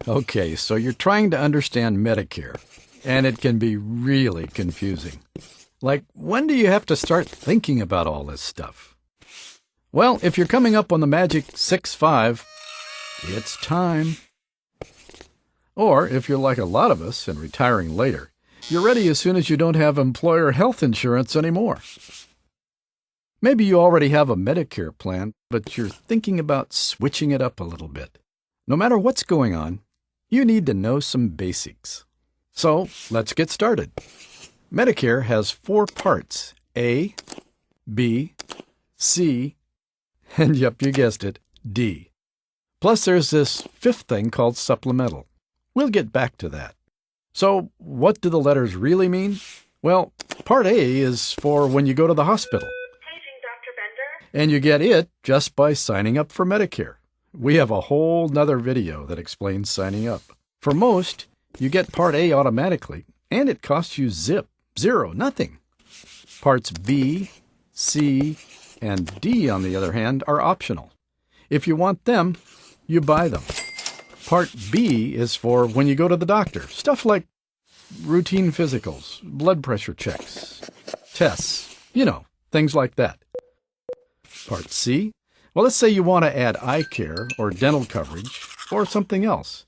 Okay, so you're trying to understand Medicare, and it can be really confusing. Like, when do you have to start thinking about all this stuff? Well, if you're coming up on the magic 6-5, it's time. Or if you're like a lot of us and retiring later, you're ready as soon as you don't have employer health insurance anymore. Maybe you already have a Medicare plan, but you're thinking about switching it up a little bit. No matter what's going on, you need to know some basics. So let's get started. Medicare has 4 parts: A, B, C, and yep, you guessed it, D. Plus there's this 5th thing called supplemental. We'll get back to that. So what do the letters really mean? Well, Part A is for when you go to the hospital. Paging Dr. Bender. And you get it just by signing up for Medicare. We have a whole nother video that explains signing up. For most, you get Part A automatically, and it costs you zero, nothing. Parts B, C, and D, on the other hand, are optional. If you want them, you buy them. Part B is for when you go to the doctor. Stuff like routine physicals, blood pressure checks, tests, things like that. Part C, well, let's say you want to add eye care or dental coverage or something else.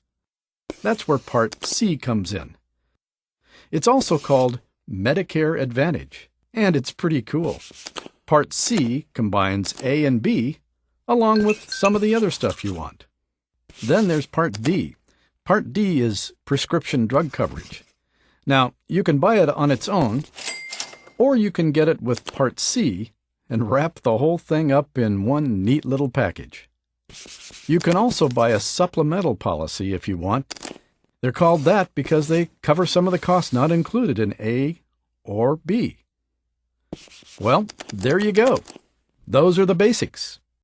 That's where Part C comes in. It's also called Medicare Advantage, and it's pretty cool. Part C combines A and B, along with some of the other stuff you want. Then there's Part D. Part D is prescription drug coverage. Now, you can buy it on its own, or you can get it with Part C and wrap the whole thing up in one neat little package. You can also buy a supplemental policy if you want. They're called that because they cover some of the costs not included in A or B. Well, there you go. Those are the basics.